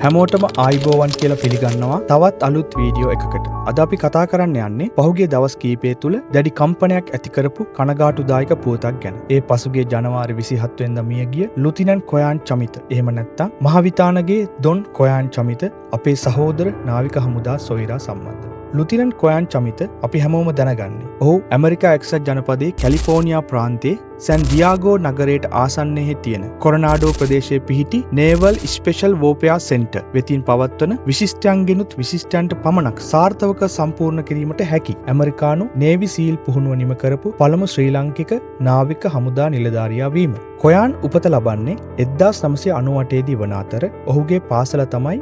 හැමෝටම ආයිබෝවන් කියලා පිළිගන්නවා තවත් අලුත් වීඩියෝ එකකට. අද අපි කතා කරන්න යන්නේ පහුගිය දවස් කීපය තුල දැඩි කම්පනයක් ඇති කරපු කනගාටුදායක පුවතක් ගැන. ඒ පසුගිය ජනවාරි 27 වෙනිදා මියගිය ලුතිනන්ට් කොයාන් චමිත. එහෙම නැත්නම් මහවිතානගේ ඩොන් කොයාන් චමිත අපේ සහෝදර නාවික හමුදා සොයිරා සම්බන්ධ. ලුතිනන්ට් කොයාන් චමිත අපි හැමෝම දැනගන්නේ. ඔහු ඇමරිකා එක්සත් ජනපදයේ කැලිෆෝනියා ප්‍රාන්තයේ සැන් දියාගෝ නගරයට ආසන්නයේ තියෙන කොරනාඩෝ ප්‍රදේශයේ පිහිටි නේවල් ස්පෙෂල් වෝපෙයා සෙන්ටර් වෙතින් පවත්වන විශිෂ්ටයන්ගෙනුත් විශිෂ්ටයන්ට පමණක් සාර්ථක සම්පූර්ණ කිරීමට හැකි ඇමරිකානු නේවි සීල් පුහුණුව නිම කරපු පළමු ශ්‍රී ලාංකික නාවික හමුදා නිලධාරියා වීම. කොයාන් උපත ලබන්නේ 1998 දී වන අතර ඔහුගේ පාසල තමයි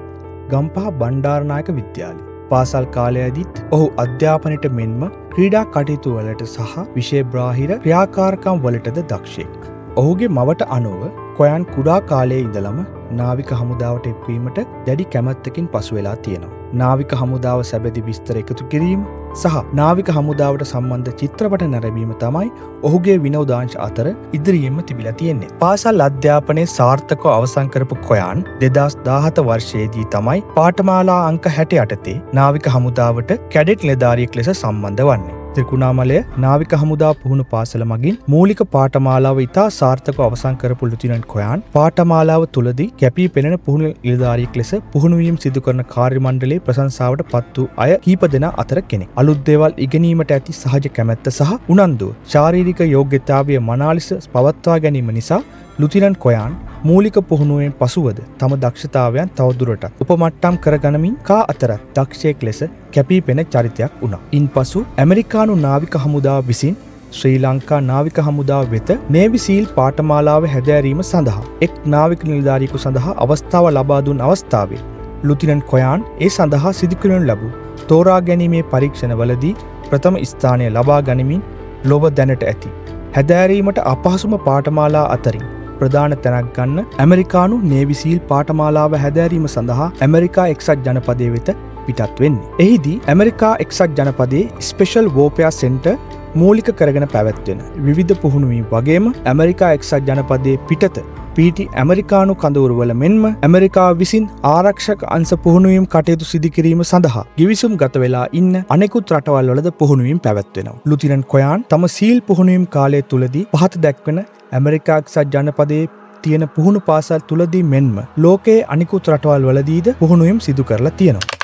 ගම්පහ බණ්ඩාරනායක විද්‍යාලය. පාසල් කාලයේදීත් ඔහු අධ්‍යාපනයට මෙන්ම ක්‍රීඩා කටයුතු වලට සහ විෂය බාහිර ක්‍රියාකාරකම් වලටද දක්ෂයෙක්. ඔහුගේ මවට අනුව කොයාන් කුඩා කාලයේ ඉඳලම නාවික හමුදාවට එක්වීමට දැඩි කැමැත්තකින් පසු වෙලා තියෙනවා. නාවික හමුදාව සැබැදි විස්තර එකතු කිරීම සහ නාවික හමුදාවට සම්බන්ධ චිත්‍රපට නැරඹීම තමයි ඔහුගේ විනෝදාංශ අතර ඉදිරියෙන්ම තිබිලා තියෙන්නේ. පාසල් අධ්‍යාපනයේ සාර්ථකව අවසන් කරපු කොයාන් 2017 වර්ෂයේදී තමයි පාඨමාලා අංක 68 නාවික හමුදාවට කැඩෙට් නිලධාරියෙක් ලෙස සම්බන්ධ වන්නේ. ත්‍රිකුණාමලය නාවික හමුදා පුහුණු පාසල මගින් මූලික පාඨමාලාව ඉතා සාර්ථකව අවසන් කරපු ලුතිනන්ට් කොයාන් පාඨමාලාව තුලදී කැපී පෙනෙන පුහුණු නිලධාරියෙක් ලෙස පුහුණුවීම් සිදු කරන කාර්ය මණ්ඩලයේ ප්‍රශංසාවට පත් වූ අය කීප දෙනා අතර කෙනෙක්. අලුත් දේවල් ඉගෙනීමට ඇති සහජ කැමැත්ත සහ උනන්දුව ශාරීරික යෝග්‍යතාවය මනාලෙස පවත්වා ගැනීම නිසා ලුතිනන්ට් කොයාන් මූලික පුහුණුවෙන් පසුවද තම දක්ෂතාවයන් තවදුරටත් උපමට්ටම් කරගනිමින් කා අතරත් දක්ෂයෙක් ලෙස කැපී පෙනෙන චරිතයක් වුණා. ඉන්පසු ඇමරිකානු නාවික හමුදාව විසින් ශ්‍රී ලංකා නාවික හමුදාව වෙත නේවි සීල් පාඨමාලාව හැදෑරීම සඳහා එක් නාවික නිලධාරියෙකු සඳහා අවස්ථාව ලබා දුන් අවස්ථාවේ ලුතිනන්ට් කොයාන් ඒ සඳහා සිදු කරනු ලැබූ තෝරා ගැනීමේ පරීක්ෂණවලදී ප්‍රථම ස්ථානය ලබා ගනිමින් ලොව දැනට ඇති හැදෑරීමට අපහසුම පාඨමාලා අතරින් ප්‍රධාන තැනක් ගන්න ඇමරිකානු නේවි සීල් පාඨමාලාව හැදෑරීම සඳහා ඇමරිකා එක්සත් ජනපදයේ වෙත පිටත් වෙන්නේ. එහිදී ඇමරිකා එක්සත් ජනපදයේ ස්පෙෂල් වෝපෙයා සෙන්ටර් මූලික කරගෙන පැවැත්වෙන විවිධ පුහුණුවීම් වගේම ඇමරිකා එක්සත් ජනපදයේ පිටත පීටි ඇමරිකානු කඳවුරුවල මෙන්ම ඇමරිකාව විසින් ආරක්ෂක අංශ පුහුණුවීම් කටයුතු සිදු කිරීම සඳහා ගිවිසුම් ගත වෙලා ඉන්න අනෙකුත් රටවල් වලද පුහුණුවීම් පැවැත්වෙනවා. ලුතිනන්ට් කොයාන් තම සීල් පුහුණුවීම් කාලය තුලදී පහත දැක්වෙන ඇමරිකා එක්සත් ජනපදයේ තියෙන පුහුණු පාසල් තුලදී මෙන්ම ලෝකයේ අනිකුත් රටවල් වලදීද පුහුණුවීම් සිදු කරලා තියෙනවා.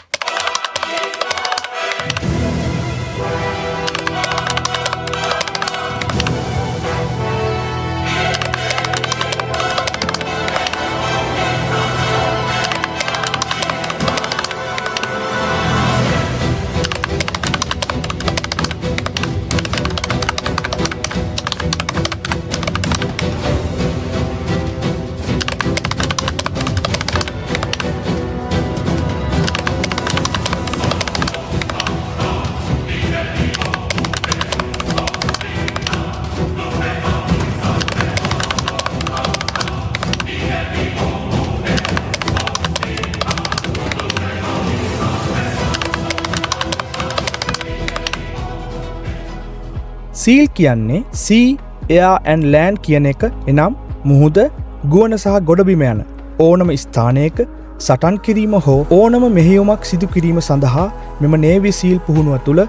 සීල් කියන්නේ sea, air and land කියන එක. එනම් මුහුද, ගුවන සහ ගොඩබිම යන ඕනම ස්ථානයක සටන් කිරීම හෝ ඕනම මෙහෙයුමක් සිදු කිරීම සඳහා මෙම නේවි සීල් පුහුණුව තුළ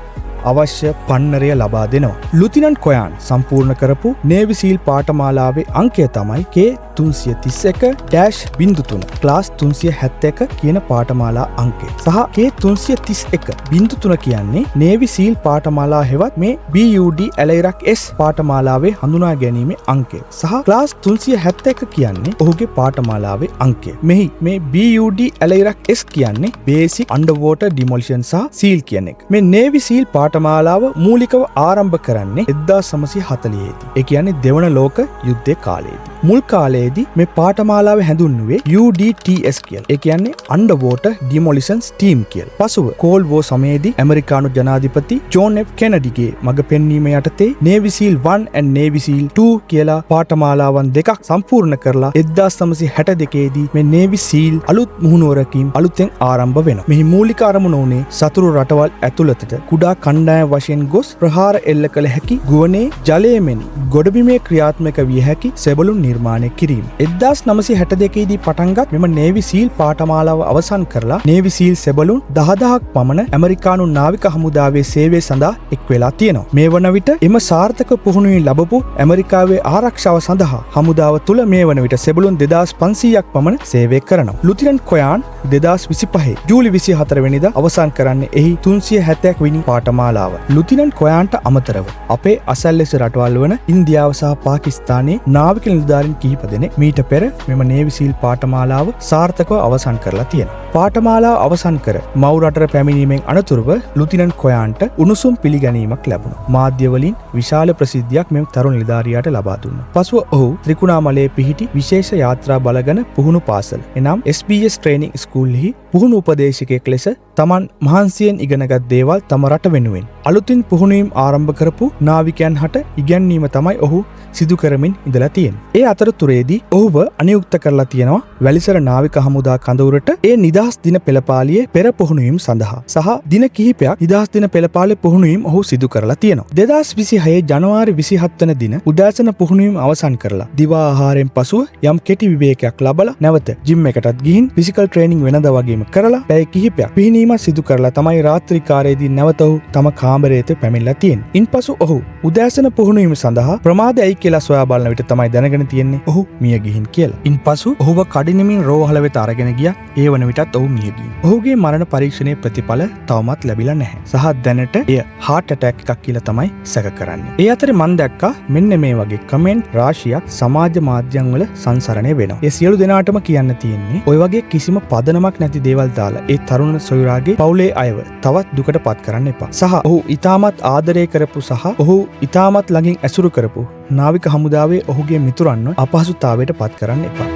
අවශ්‍ය පන්නරය ලබා දෙනවා. ලුතිනන්ට් කොයාන් සම්පූර්ණ කරපු නේවි සීල් පාඨමාලාවේ අංකය තමයි K331-03 ක්ලාස් 371 කියන පාඨමාලා අංකය. සහ K331-03 කියන්නේ නේවි සීල් පාඨමාලා හෙවත් මේ BUD ඇලයිරක් S පාඨමාලාවේ හඳුනා ගැනීමේ අංකය. සහ ක්ලාස් 371 කියන්නේ ඔහුගේ පාඨමාලාවේ අංකය. මෙහි මේ BUD ඇලයිරක් S කියන්නේ බේසික් අන්ඩර්වෝටර් ඩිමොලිෂන් සහ සීල් කියන එක. මේ නේවි සීල් පාඨමාලාව මූලිකව ආරම්භ කරන්නේ 1940 දී. ඒ කියන්නේ දෙවන ලෝක යුද්ධයේ කාලයේදී. මුල් කාලයේදී මේ පාඨමාලාව හැඳුන්වුවේ UDTS කියලා. ඒ කියන්නේ Underwater Demolition Team කියලා. පසුව Cold War සමයේදී ඇමරිකානු ජනාධිපති ජෝන් F කෙනඩිගේ මඟ පෙන්වීම යටතේ Navy SEAL 1 and Navy SEAL 2 කියලා පාඨමාලාවන් දෙකක් සම්පූර්ණ කරලා 1962 දී මේ Navy SEAL අලුත් මුහුණුවරකින් අලුතෙන් ආරම්භ වෙනවා. මෙහි මූලික අරමුණ උනේ සතුරු රටවල් ඇතුළතට කුඩා කණ්ඩායම් වශයෙන් ගොස් ප්‍රහාර එල්ල කළ හැකි ගුවනේ ජලයේ මෙන් ගොඩබිමේ ක්‍රියාත්මක විය හැකි සෙබළුන් නිර්මාණය කිරීම. කිරීම. 1962 දී පටන්ගත් මෙම නේවි සීල් පාඨමාලාව අවසන් කරලා නේවි සීල් සෙබළුන් 10000ක් පමණ ඇමරිකානු නාවික හමුදාවේ සේවය සඳහා එක් වෙලා තියෙනවා. මේ වන විට එම සාර්ථක පුහුණුවීම් ලැබපු ඇමරිකාවේ ආරක්ෂාව සඳහා හමුදාව තුළ මේ වන විට සෙබළුන් 2500ක් පමණ සේවය කරනවා. ලුතිනන්ට් කොයාන් 2025 ජූලි 24 වෙනිදා අවසන් කරන්නේ එහි 370ක් වෙනි පාඨමාලාව. ලුතිනන්ට් කොයාන්ට අමතරව අපේ අසල්වැසි රටවල් වන ඉන්දියාව සහ පාකිස්තානයේ නාවික නිලධාරීන් කිහිප දෙනෙක් මීට පෙර මෙම නේවි සීල් පාඨමාලාව සාර්ථකව අවසන් කරලා තියෙනවා. පාඨමාලාව අවසන් කර මව් රටට පැමිණීමෙන් අනතුරුව ලුතිනන්ට් කොයාන්ට උණුසුම් පිළිගැනීමක් ලැබුණා. මාධ්‍ය වලින් විශාල ප්‍රසිද්ධියක් මෙම තරුණ නිලධාරියාට ලබා දුන්නා. පසුව ඔහු ත්‍රිකුණාමලයේ පිහිටි විශේෂ යාත්‍රා බලගන පුහුණු පාසල එනම් SBS ට්‍රේනින් ස්කූල්හි පුහුණු උපදේශකයෙක් ලෙස තමන් මහන්සියෙන් ඉගෙනගත් දේවල් තම රට වෙනුවෙන් අලුතින් පුහුණුවීම් ආරම්භ කරපු නාවිකයන් හට ඉගැන්වීම තමයි ඔහු සිදු කරමින් ඉඳලා තියෙන්නේ. ඒ අතරතුරේදී ඔහුව අනියුක්ත කරලා තියෙනවා වැලිසර නාවික හමුදා කඳවුරට ඒ නිදහස් දින පෙළපාලියේ පෙර පුහුණුවීම් සඳහා සහ දින කිහිපයක් නිදහස් දින පෙළපාලියේ පුහුණුවීම් ඔහු සිදු කරලා තියෙනවා. 2026 ජනවාරි 27 වන දින උදෑසන පුහුණුවීම් අවසන් කරලා දිවා ආහාරයෙන් පසුව යම් කෙටි විවේකයක් ලබලා නැවත ජිම් එකටත් ගිහින් ෆිසිකල් ට්‍රේනින් වෙනදා වගේම කරලා පැය කිහිපයක් පිහිනීමක් සිදු කරලා තමයි රාත්‍රී කාලයේදී නැවත ඔහු තම කාමරයට පැමිණලා තියෙන්නේ. ඉන්පසු ඔහු උදෑසන පුහුණුවීම සඳහා ප්‍රමාද ඇයි කියලා සොයා බලන විට තමයි දැනගෙන තියෙන්නේ ඔහු මිය ගිහින් කියලා. ඉන්පසු ඔහුව කඩිනමින් රෝහල වෙත අරගෙන ගියා. ඒ වන විටත් ඔහු මිය ගියා. ඔහුගේ මරණ පරීක්ෂණයේ ප්‍රතිඵල තවමත් ලැබිලා නැහැ. සහ දැනට එය heart attack එකක් කියලා තමයි සැක කරන්නේ. ඒ අතරේ මම දැක්කා මෙන්න මේ වගේ කමෙන්ට් රාශියක් සමාජ මාධ්‍යයන් වල සංසරණය වෙනවා. ඒ සියලු දෙනාටම කියන්න තියෙන්නේ ඔය වගේ කිසිම පදනමක් නැති දේවල් දාලා ඒ තරුණ සොයුරාගේ පවුලේ අයව තවත් දුකට පත් කරන්න එපා. සහ ඔහු ඉතාමත් ආදරය කරපු සහ ඔහු ඉතාමත් ළඟින් ඇසුරු කරපු නාවික හමුදාවේ ඔහුගේ මිතුරන්ව අපහසුතාවයට පත් කරන්න එපා.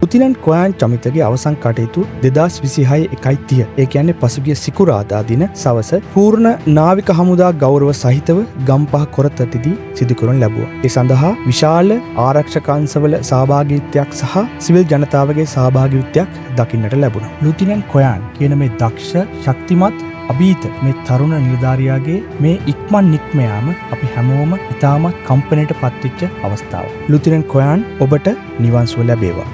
ලුතිනන්ට් කොයාන් චමිතගේ අවසන් කටයුතු 2026 1:30 ඒ කියන්නේ පසුගිය සිකුරාදා දින සවස පූර්ණ නාවික හමුදා ගෞරව සහිතව ගම්පහ කොරතටදී සිදු කරනු ලැබුවා. ඒ සඳහා විශාල ආරක්ෂක අංශවල සහභාගීත්වයක් සහ සිවිල් ජනතාවගේ සහභාගීත්වයක් දකින්නට ලැබුණා. ලුතිනන්ට් කොයාන් කියන මේ දක්ෂ ශක්තිමත් අභීත මේ තරුණ නිලධාරියාගේ මේ ඉක්මන් නික්ම යාම අපි හැමෝම ඉතාමත් කම්පනයට පත්වෙච්ච අවස්ථාවක්. ලුතිනන්ට් කොයාන් ඔබට නිවන් සුව ලැබේවා.